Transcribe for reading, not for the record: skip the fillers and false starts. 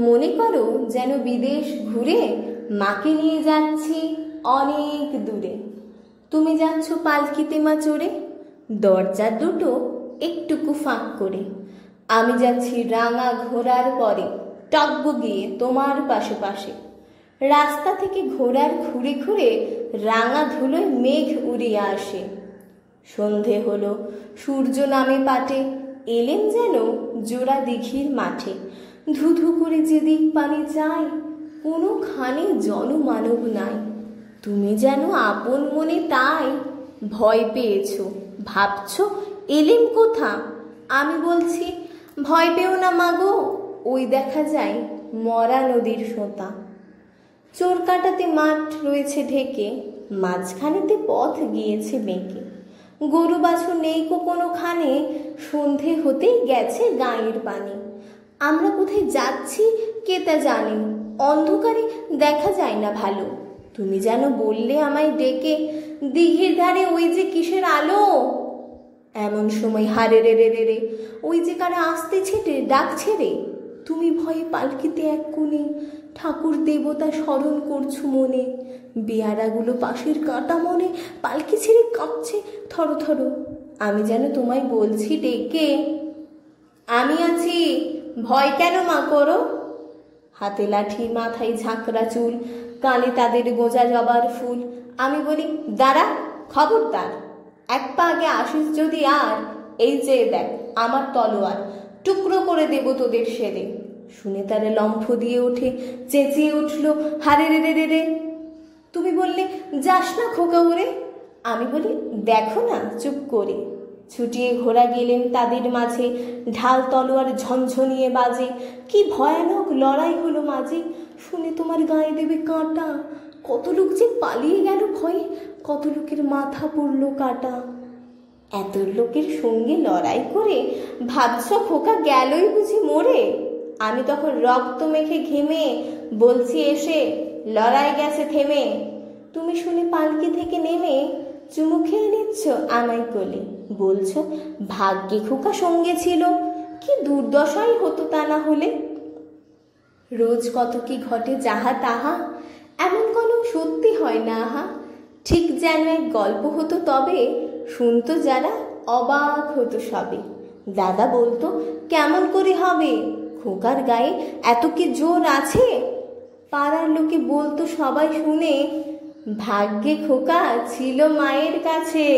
মনে করো যেন বিদেশ ঘুরে মাকে নিয়ে যাচ্ছি অনেক দূরে। তুমি যাচ্ছ পালকিতে মা চড়ে, দরজা দুটো একটুকু ফাঁক করে। আমি যাচ্ছি রাঙা ঘোড়ার পরে, টব্ব গিয়ে তোমার পাশে পাশে। রাস্তা থেকে ঘোড়ার খুঁড়ে খুঁড়ে রাঙা ধুলোয় মেঘ উড়িয়ে আসে। সন্ধে হলো, সূর্য নামে পাটে, এলেন যেন জোড়া দিঘির মাঠে। ধুধু করে যেদিক পানি যায়, কোনোখানে জনমানব নাই। তুমি যেন আপন মনে তাই ভয় পেয়েছ, ভাবছ এলেম কোথা। আমি বলছি ভয় পেও না মাগো, ওই দেখা যায় মরা নদীর সোঁতা। চোর কাটাতে মাঠ রয়েছে ঢেকে, মাঝখানেতে পথ গিয়েছে বেঁকে। গরু বাছুর নেই কোনোখানে, সন্ধে হতেই গেছে গাঁয়ের পানি। আমরা কোথায় যাচ্ছি কে তা জানে, অন্ধকারে দেখা যায় না ভালো। তুমি যেন বললে আমায় ডেকে, দিঘির ধারে ওই যে কিসের আলো। এমন সময় হারে রে রে রে রে, ওই যে কারা আসতেছে রে, ডাকছে রে। তুমি ভয়ে পালকিতে এক কোণে, ঠাকুর দেবতা স্মরণ করছো মনে। বেয়ারাগুলো পাশের কাঁটা মনে, পালকি ছেড়ে কাঁপছে থরো থরো। আমি যেন তোমায় বলছি ডেকে, আমি আছি, ভয় কেন মা করো। হাতে লাঠি, মাথায় ঝাঁকড়া চুল, কানে তাদের গোঁজা জবার ফুল। আমি বলি দাঁড়া, খবরদার, এক পা আগে আসিস যদি আর, এই যে দেখ আমার তলোয়ার, টুকরো করে দেব তোদের সেরে। শুনে তারা লম্ফ দিয়ে ওঠে, চেঁচিয়ে উঠল হারে রে রে রে রে। তুমি বললে যাস না খোকা ওরে। আমি বলি দেখো না চুপ করে। ছুটিয়ে ঘোড়া গেলেন তাদের মাঝে, ঢাল তলোয়ার ঝনঝনিয়ে বাজে। কি ভয়ানক লড়াই হলো মাঝে, শুনে তোমার গায়ে দেবে কাঁটা। কত লোক যে পালিয়ে গেল ভয়ে, কত লোকের মাথা পড়ল কাটা। এত লোকের সঙ্গে লড়াই করে ভাবছ খোকা গেলই বুঝি মরে। আমি তখন রক্ত মেখে ঘেমে বলছি এসে, লড়াই গেছে থেমে। তুমি শুনে পালকি থেকে নেমে চুমু খেয়ে নিচ্ছ আমায় কোলে, বলছো ভাগ্যে খোকা সঙ্গে ছিল, কি দুর্দশাই হতো তা না হলে। রোজ কত কি ঘটে যাহা তাহা, এমন কোনো সত্যি হয় না আহা। ঠিক যেন এক গল্প হতো তবে, শুনতো যারা অবাক হতো সবে। দাদা বলতো কেমন করে হবে, খোকার গায়ে এত কি জোর আছে। পাড়ার লোকে বলতো সবাই শুনে, ভাগ্যে খোকা ছিল মায়ের কাছে।